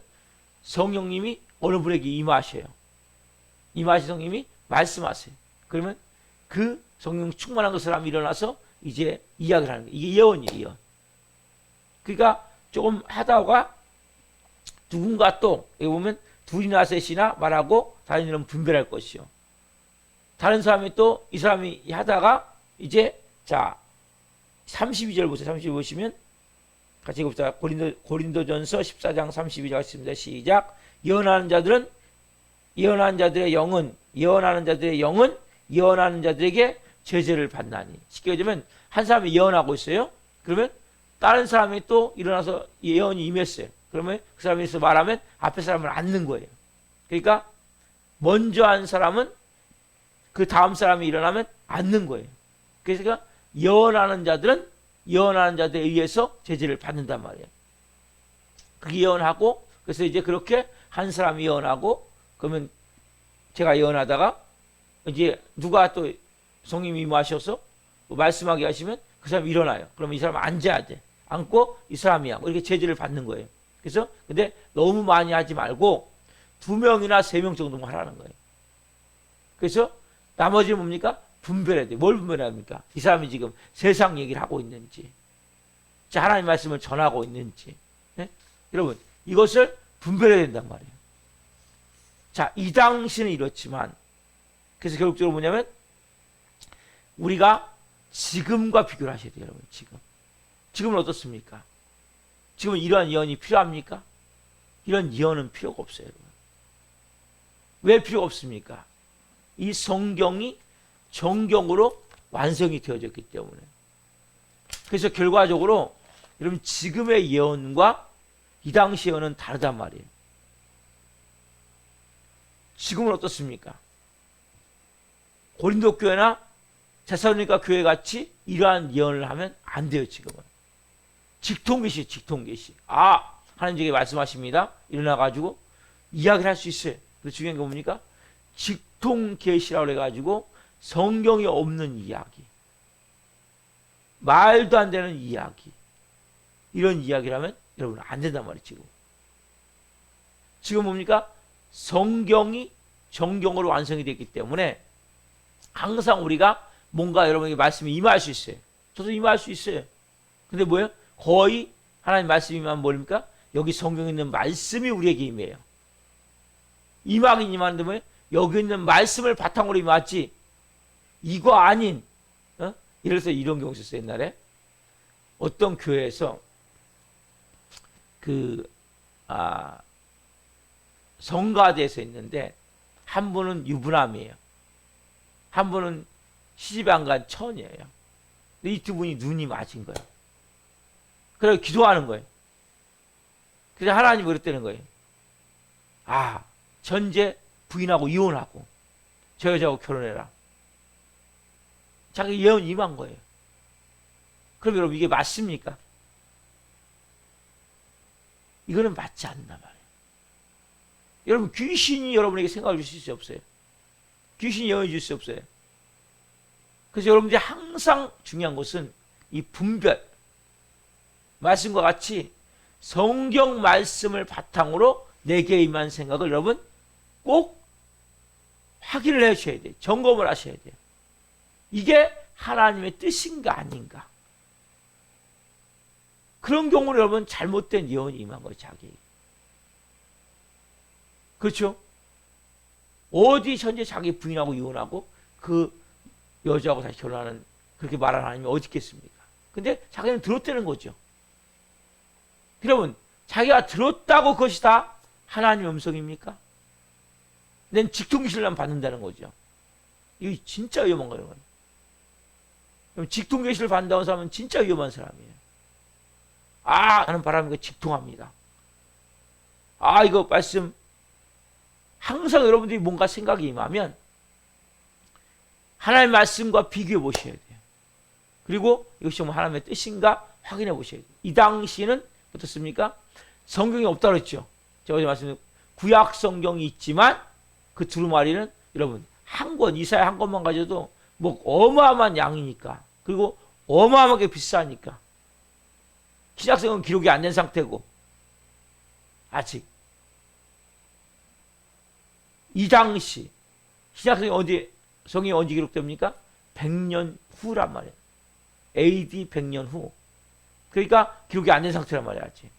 성령님이 어느 분에게 임하셔요. 임하신 성령님이 말씀하세요. 그러면 그 성령 충만한 그 사람이 일어나서 이제 이야기를 하는 거예요. 이게 예언이에요. 예언. 그러니까 조금 하다가 누군가 또 여기 보면 둘이나 셋이나 말하고 다른 이들은 분별할 것이요. 다른 사람이 또 이 사람이 하다가 이제 자 32절 보세요. 32절 보시면 같이 읽읍시다. 고린도전서 14장 32절 있습니다. 시작. 예언하는 자들의 영은 예언하는 자들에게 제재를 받나니. 쉽게 얘기하면 한 사람이 예언하고 있어요. 그러면 다른 사람이 또 일어나서 예언이 임했어요. 그러면 그 사람이 있어 말하면 앞에 사람을 앉는 거예요. 그러니까 먼저 한 사람은 그 다음 사람이 일어나면 앉는 거예요. 그래서 예언하는 자들은 예언하는 자들에 의해서 제재를 받는단 말이에요. 그 예언하고 그래서 이제 그렇게 한 사람이 예언하고 그러면 제가 예언하다가 이제 누가 또 성령님이 임하셔서 말씀하게 하시면 그 사람이 일어나요. 그러면 이 사람 앉아야 돼. 앉고 이 사람이야. 뭐 이렇게 제지를 받는 거예요. 그래서 근데 너무 많이 하지 말고 2명이나 3명 정도만 하라는 거예요. 그래서 나머지는 뭡니까? 분별해야 돼. 뭘 분별해야 합니까? 이 사람이 지금 세상 얘기를 하고 있는지, 하나님 말씀을 전하고 있는지. 네? 여러분, 이것을 분별해야 된단 말이에요. 자, 이 당시는 이렇지만, 그래서 결국적으로 뭐냐면, 우리가 지금과 비교를 하셔야 돼요, 여러분, 지금. 지금은 어떻습니까? 지금은 이러한 예언이 필요합니까? 이런 예언은 필요가 없어요, 여러분. 왜 필요가 없습니까? 이 성경이 정경으로 완성이 되어졌기 때문에. 그래서 결과적으로 여러분 지금의 예언과 이 당시 예언은 다르단 말이에요. 지금은 어떻습니까? 고린도 교회나 데살로니가 교회 같이 이러한 예언을 하면 안 돼요. 지금은 직통계시, 직통계시. 하나님께 말씀하십니다. 일어나가지고 이야기를 할 수 있어요. 근데 중요한 게 뭡니까? 직통계시라고 해가지고 성경에 없는 이야기, 말도 안 되는 이야기, 이런 이야기를 하면 여러분 안 된단 말이에요. 지금 뭡니까? 성경이 정경으로 완성이 됐기 때문에 항상 우리가 뭔가 여러분에게 말씀이 임할 수 있어요. 저도 임할 수 있어요. 근데 뭐예요? 거의 하나님 말씀이 임하면 뭡니까? 여기 성경에 있는 말씀이 우리에게 임해요. 임하긴 임하는데 뭐예요? 여기 있는 말씀을 바탕으로 임하지 이거 아닌, 예를 들어서 이런 경우 있었어요. 옛날에 어떤 교회에서 성가대에서 있는데 한 분은 유부남이에요. 한 분은 시집 안 간 처녀예요. 이 두 분이 눈이 맞은 거예요. 그래서 기도하는 거예요. 그래서 하나님이 그랬다는 거예요. 전제 부인하고 이혼하고 저 여자하고 결혼해라. 자기 예언 임한 거예요. 그럼 여러분 이게 맞습니까? 이거는 맞지 않나 말이에요. 여러분 귀신이 여러분에게 생각을 주실 수 없어요. 귀신이 예언해 줄 수 없어요. 그래서 여러분들이 항상 중요한 것은 이 분별, 말씀과 같이 성경 말씀을 바탕으로 내게 임한 생각을 여러분 꼭 확인을 해주셔야 돼요. 점검을 하셔야 돼요. 이게 하나님의 뜻인가 아닌가. 그런 경우는 여러분 잘못된 예언이 임한 거예요. 자기. 그렇죠? 어디 현재 자기 부인하고 이혼하고 그 여자하고 다시 결혼하는 그렇게 말하는 하나님이 어디 있겠습니까? 근데 자기는 들었다는 거죠. 여러분 자기가 들었다고 그것이 다 하나님의 음성입니까? 난 직통계시를 받는다는 거죠. 이거 진짜 위험한 거예요. 그럼 직통계시를 받는다는 사람은 진짜 위험한 사람이에요. 나는 바람이가 직통합니다. 이거 말씀 항상 여러분들이 뭔가 생각이 임하면 하나님의 말씀과 비교해 보셔야 돼요. 그리고 이것이 정말 하나님의 뜻인가 확인해 보셔야 돼요. 이 당시에는 어떻습니까? 성경이 없다고 했죠. 제가 어제 말씀드린 구약 성경이 있지만 그 두루마리는 여러분 한 권, 이사야 한 권만 가져도 뭐 어마어마한 양이니까, 그리고 어마어마하게 비싸니까 신약성경은 기록이 안 된 상태고 아직 이 당시 신약성경이 성경이 언제 기록됩니까? 100년 후란 말이에요. AD 100년 후. 그러니까 기록이 안 된 상태란 말이야. 아직.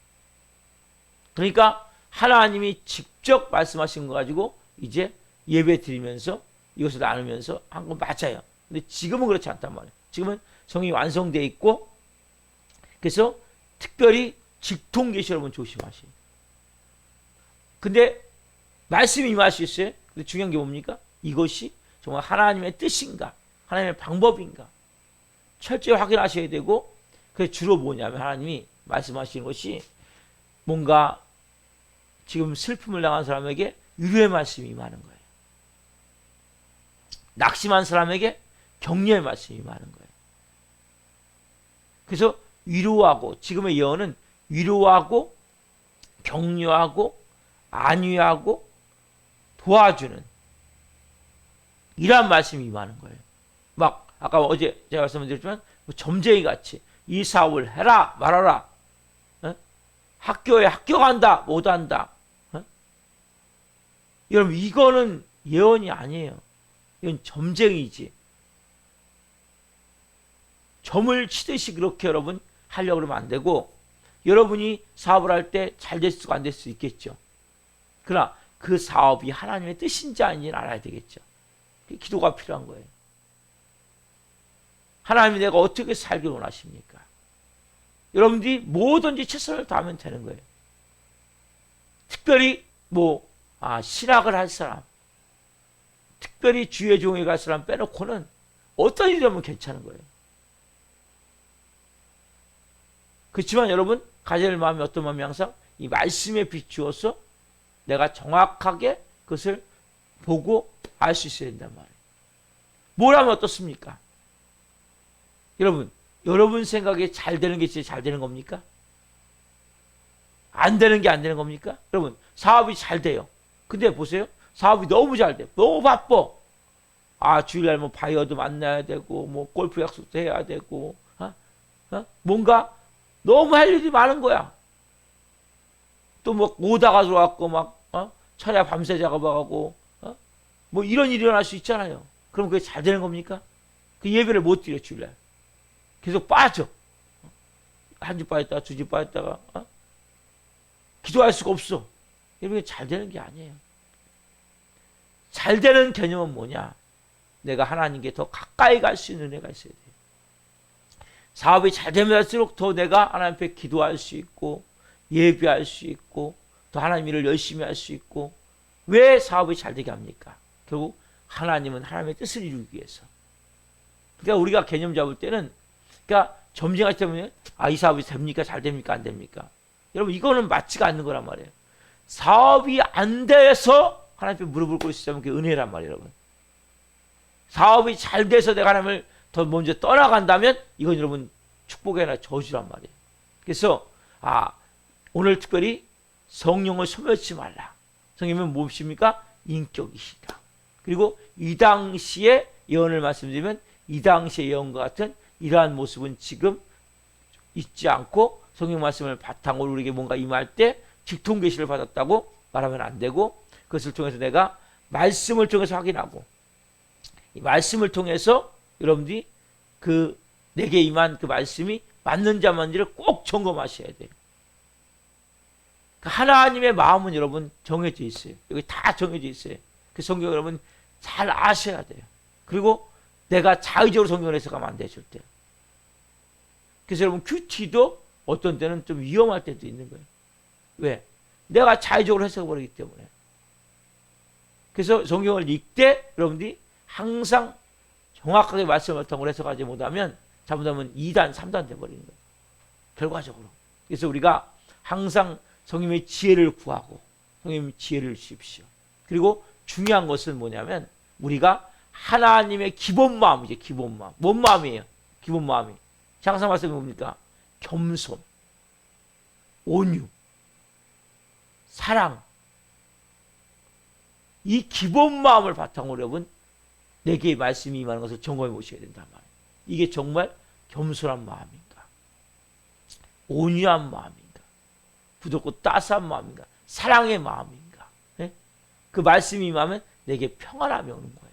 그러니까 하나님이 직접 말씀하신 거 가지고 이제 예배 드리면서 이것을 나누면서 한 건 맞아요. 근데 지금은 그렇지 않단 말이에요. 지금은 성경이 완성되어 있고, 그래서 특별히 직통계시 여러분 조심하세요. 근데 말씀이 임할 수 있어요. 근데 중요한 게 뭡니까? 이것이 정말 하나님의 뜻인가, 하나님의 방법인가 철저히 확인하셔야 되고, 그게 주로 뭐냐면 하나님이 말씀하시는 것이 뭔가 지금 슬픔을 당한 사람에게 위로의 말씀이 임하는 거예요. 낙심한 사람에게 격려의 말씀이 임하는 거예요. 그래서 위로하고, 지금의 예언은 위로하고 격려하고 안위하고 도와주는 이러한 말씀이 임하는 거예요. 막 아까 어제 제가 말씀드렸지만 뭐 점쟁이 같이 이 사업을 해라 말아라. 어? 학교에 합격한다 못한다. 어? 여러분 이거는 예언이 아니에요. 이건 점쟁이지. 점을 치듯이 그렇게 여러분 하려고 그러면 안 되고, 여러분이 사업을 할 때 잘 될 수가 안 될 수 있겠죠. 그러나 그 사업이 하나님의 뜻인지 아닌지는 알아야 되겠죠. 기도가 필요한 거예요. 하나님이 내가 어떻게 살길 원하십니까? 여러분들이 뭐든지 최선을 다하면 되는 거예요. 특별히 신학을 할 사람, 특별히 주의 종에 갈 사람 빼놓고는 어떤 일이 되면 괜찮은 거예요. 그렇지만 여러분 가져야 할 마음이 어떤 마음이 항상 이 말씀에 비추어서 내가 정확하게 그것을 보고 알 수 있어야 된단 말이에요. 뭘 하면 어떻습니까? 여러분 생각에 잘 되는 게 진짜 잘 되는 겁니까? 안 되는 게 안 되는 겁니까? 여러분 사업이 잘 돼요. 근데 보세요. 사업이 너무 잘 돼. 너무 바빠. 주일날 바이어도 만나야 되고 골프 약속도 해야 되고 뭔가 너무 할 일이 많은 거야. 또 오다가 들어왔고 철야 밤새 작업하고 이런 일이 일어날 수 있잖아요. 그럼 그게 잘 되는 겁니까? 그 예배를 못 드려 주일날. 계속 빠져. 한 주 빠졌다가 두 주 빠졌다가 기도할 수가 없어. 이게 잘 되는 게 아니에요. 잘 되는 개념은 뭐냐? 내가 하나님께 더 가까이 갈 수 있는 은혜가 있어야 돼요. 사업이 잘 되면 할수록 더 내가 하나님 앞에 기도할 수 있고 예배할 수 있고 더 하나님 일을 열심히 할 수 있고. 왜 사업이 잘 되게 합니까? 결국 하나님은 하나님의 뜻을 이루기 위해서. 그러니까 우리가 개념 잡을 때는 점쟁이 때문에 이 사업이 됩니까? 잘 됩니까? 안 됩니까? 여러분 이거는 맞지가 않는 거란 말이에요. 사업이 안 돼서 하나님 앞에 무릎을 꿇을 수 있다면 그게 은혜란 말이에요. 여러분 사업이 잘 돼서 내가 하나님을 더 먼저 떠나간다면 이건 여러분 축복이 아니라 저주란 말이에요. 그래서 오늘 특별히 성령을 소멸치 말라. 성령은 무엇입니까? 인격이시다. 그리고 이 당시의 예언을 말씀드리면 이 당시의 예언과 같은 이러한 모습은 지금 있지 않고 성령 말씀을 바탕으로 우리에게 뭔가 임할 때 직통 계시를 받았다고 말하면 안 되고, 그것을 통해서 내가 말씀을 통해서 확인하고 이 말씀을 통해서 여러분들이 내게 임한 그 말씀이 맞는지 안 맞는지를 꼭 점검하셔야 돼요. 하나님의 마음은 여러분 정해져 있어요. 여기 다 정해져 있어요. 그 성경 여러분 잘 아셔야 돼요. 그리고 내가 자의적으로 성경을 해석하면 안 되실 때. 그래서 여러분 큐티도 어떤 때는 좀 위험할 때도 있는 거예요. 왜? 내가 자의적으로 해석해버리기 때문에. 그래서 성경을 읽되 여러분들이 항상 정확하게 말씀을 바탕으로 해석하지 못하면 잘못하면 2단, 3단 돼버리는 거예요. 결과적으로. 그래서 우리가 항상 성령의 지혜를 구하고 성령의 지혜를 주십시오. 그리고 중요한 것은 뭐냐면 우리가 하나님의 기본 마음이죠. 기본 마음. 뭔 마음이에요? 기본 마음이. 항상 말씀이 뭡니까? 겸손, 온유, 사랑. 이 기본 마음을 바탕으로 여러분 내게 말씀이 임하는 것을 점검해 보셔야 된단 말이에요. 이게 정말 겸손한 마음인가? 온유한 마음인가? 부드럽고 따스한 마음인가? 사랑의 마음인가? 네? 그 말씀이 임하면 내게 평안함이 오는 거예요.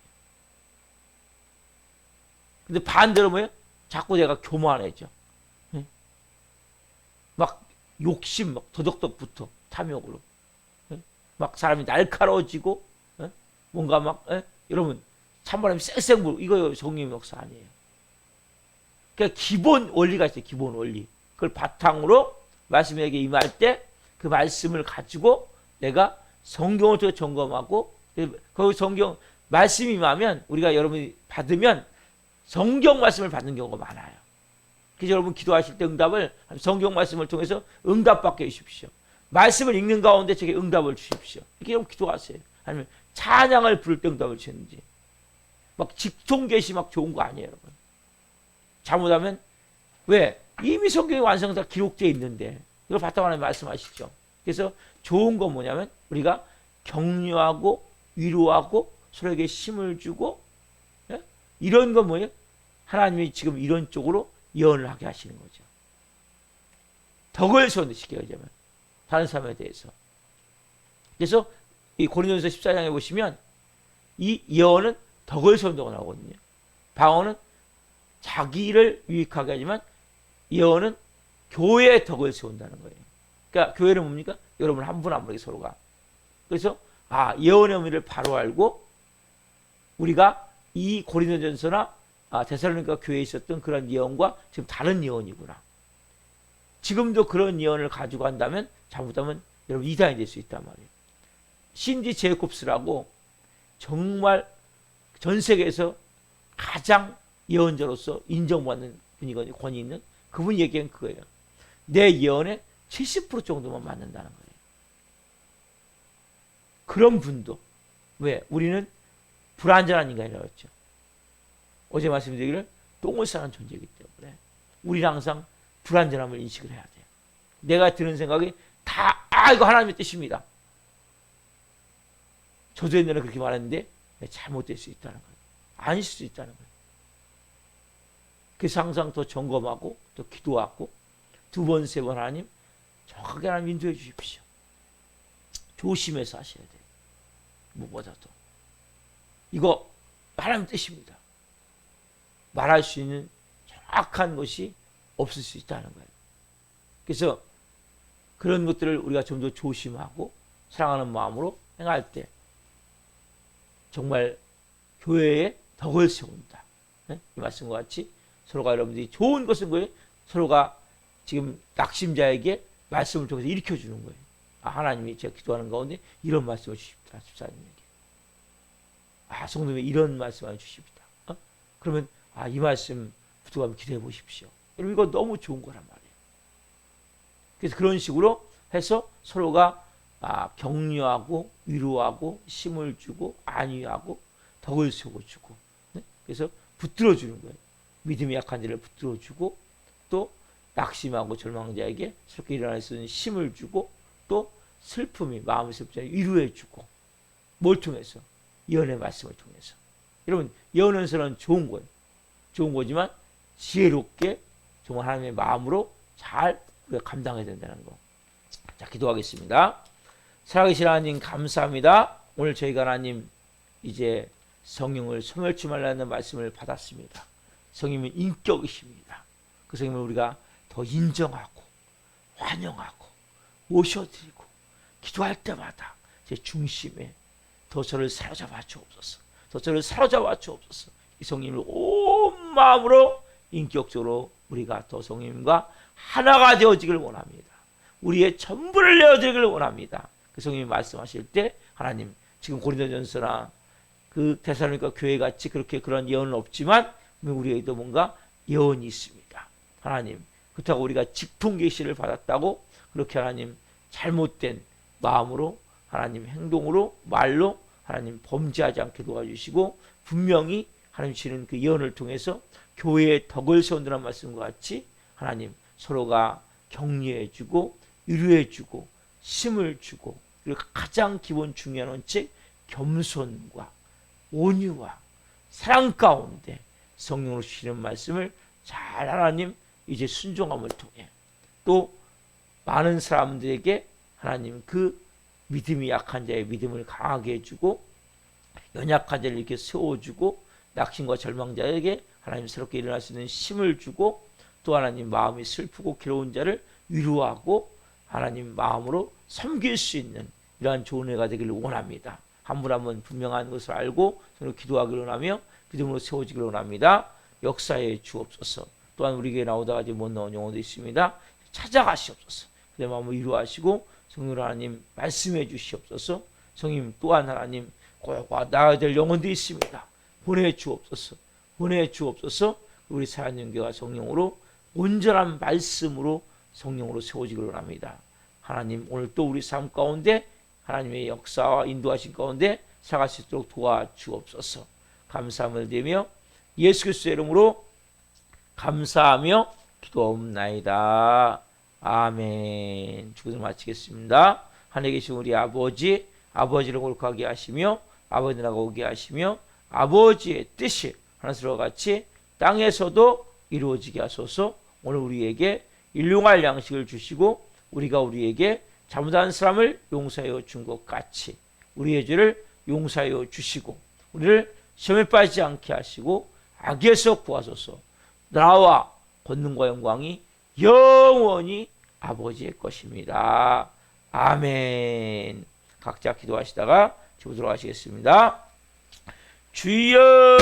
근데 반대로 뭐예요? 자꾸 내가 교만해져. 네? 막 욕심, 더덕덕부터 탐욕으로. 네? 막 사람이 날카로워지고, 네? 뭔가 여러분, 찬바람이 쌩쌩 불고, 이거 성령의 역사 아니에요. 그러니까 기본 원리가 있어요. 기본 원리. 그걸 바탕으로 말씀에게 임할 때 그 말씀을 가지고 내가 성경을 통해 점검하고, 거기 성경 말씀이 임하면 우리가 여러분이 받으면 성경 말씀을 받는 경우가 많아요. 그래서 여러분 기도하실 때 응답을 성경 말씀을 통해서 응답받게 해주십시오. 말씀을 읽는 가운데 제게 응답을 주십시오. 이렇게 여러분 기도하세요. 아니면 찬양을 부를 때 응답을 주는지. 막 직통계시 막 좋은 거 아니에요, 여러분. 잘못하면 왜? 이미 성경의 완성 다 기록되어 있는데 이걸 바탕으로 말씀하시죠. 그래서 좋은 건 뭐냐면 우리가 격려하고 위로하고 서로에게 힘을 주고, 예? 이런 건 뭐예요? 하나님이 지금 이런 쪽으로 예언을 하게 하시는 거죠. 덕을 세운다시게 하자면 다른 사람에 대해서. 그래서 이 고린도전서 14장에 보시면 이 예언은 덕을 세운다고 나오거든요. 방언은 자기를 유익하게 하지만 예언은 교회의 덕을 세운다는 거예요. 그러니까 교회는 뭡니까? 여러분 한 분 한 분에게 서로가. 그래서 예언의 의미를 바로 알고 우리가 이 고린도전서나 데살로니가 교회에 있었던 그런 예언과 지금 다른 예언이구나. 지금도 그런 예언을 가지고 한다면 잘못하면 여러분 이단이 될 수 있단 말이에요. 신디 제이콥스라고 정말 전 세계에서 가장 예언자로서 인정받는 분이거든요. 권위 있는 그분이 얘기한 그거예요. 내 예언의 70% 정도만 맞는다는 거예요. 그런 분도 왜? 우리는 불완전한 인간이라고 했죠. 어제 말씀드리기를 똥을 싸는 존재이기 때문에 우리는 항상 불완전함을 인식을 해야 돼요. 내가 드는 생각이 다 이거 하나님의 뜻입니다. 저도 옛날에 그렇게 말했는데 잘못될 수 있다는 거예요. 아닐 수 있다는 거예요. 그래서 항상 더 점검하고 또 기도하고 두 번, 세 번 하나님 정확하게 하나님 인도해 주십시오. 조심해서 하셔야 돼요. 무엇보다도 이거 하나님 뜻입니다. 말할 수 있는 정확한 것이 없을 수 있다는 거예요. 그래서 그런 것들을 우리가 좀 더 조심하고 사랑하는 마음으로 행할 때 정말 교회에 덕을 세운다. 네? 이 말씀과 같이 서로가 여러분들이 좋은 것은 뭐예요? 서로가 지금 낙심자에게 말씀을 통해서 일으켜주는 거예요. 하나님이 제가 기도하는 가운데 이런 말씀을 주십니다. 집사님에게. 성도님이 이런 말씀을 주십니다. 그러면 이 말씀 붙들고 한번 기도해 보십시오. 여러분 이거 너무 좋은 거란 말이에요. 그래서 그런 식으로 해서 서로가 격려하고 위로하고 힘을 주고 안위하고 덕을 세워주고, 네? 그래서 붙들어주는 거예요. 믿음이 약한 자를 붙들어주고 또 낙심하고 절망자에게 새롭게 일어날 수 있는 힘을 주고 또 슬픔이 마음의 슬픔을 위로해주고 뭘 통해서? 예언의 말씀을 통해서. 여러분 예언은서는 좋은 거예요. 좋은 거지만 지혜롭게 정말 하나님의 마음으로 잘 우리가 감당해야 된다는 거. 자, 기도하겠습니다. 살아계신 하나님 감사합니다. 오늘 저희가 하나님 이제 성령을 소멸치 말라는 말씀을 받았습니다. 성령은 인격이십니다. 그 성령을 우리가 더 인정하고 환영하고 모셔드리고 기도할 때마다 제 중심에 더 저를 사로잡아 주옵소서. 더 저를 사로잡아 주옵소서. 이 성령을 온 마음으로 인격적으로 우리가 더 성령님과 하나가 되어지기를 원합니다. 우리의 전부를 내어드리기를 원합니다. 그 성령님이 말씀하실 때 하나님 지금 고린도전서나 그 데살로니가 교회 같이 그렇게 그런 예언은 없지만 우리에게도 뭔가 예언이 있습니다. 하나님 그렇다고 우리가 직분 계시를 받았다고 그렇게 하나님 잘못된 마음으로 하나님 행동으로 말로 하나님 범죄하지 않게 도와주시고 분명히 하나님 주시는 그 예언을 통해서 교회의 덕을 세운다는 말씀과 같이 하나님 서로가 격려해주고 위로해주고 힘을 주고 그리고 가장 기본 중요한 원칙 겸손과 온유와 사랑 가운데 성령으로 주시는 말씀을 잘 하나님 이제 순종함을 통해 또 많은 사람들에게 하나님 그 믿음이 약한 자의 믿음을 강하게 해주고 연약한 자를 이렇게 세워주고 낙심과 절망자에게 하나님 새롭게 일어날 수 있는 힘을 주고 또 하나님 마음이 슬프고 괴로운 자를 위로하고 하나님 마음으로 섬길 수 있는 이러한 좋은 해가 되기를 원합니다. 한 분 한 분 분명한 것을 알고 서로 기도하기를 원하며 믿음으로 세워지기를 원합니다. 역사에 주옵소서. 또한 우리에게 나오다가 이제 못 나온 영혼도 있습니다. 찾아가시옵소서. 내 마음을 위로하시고 성령 하나님 말씀해 주시옵소서. 성님 또한 하나님 꼭 나아야 될 영혼도 있습니다. 보내주옵소서. 보내주옵소서. 우리 사랑연교가 성령으로 온전한 말씀으로 성령으로 세워지기를 원합니다. 하나님 오늘 또 우리 삶 가운데 하나님의 역사와 인도하신 가운데 살아갈 수 있도록 도와주옵소서. 감사함을 드리며 예수 그리스도의 이름으로 감사하며 기도옵나이다. 아멘. 주기도 마치겠습니다. 하늘에 계신 우리 아버지를 거룩하게 하시며 아버지 나라가 오게 하시며 아버지의 뜻이 하나님과 같이 땅에서도 이루어지게 하소서. 오늘 우리에게 일용할 양식을 주시고 우리가 우리에게 잘못한 사람을 용서하여 준 것 같이 우리의 죄를 용서하여 주시고 우리를 시험에 빠지지 않게 하시고 악에서 구하소서. 나라와 권능과 영광이 영원히 아버지의 것입니다. 아멘. 각자 기도하시다가 집으로 가시겠습니다. 주여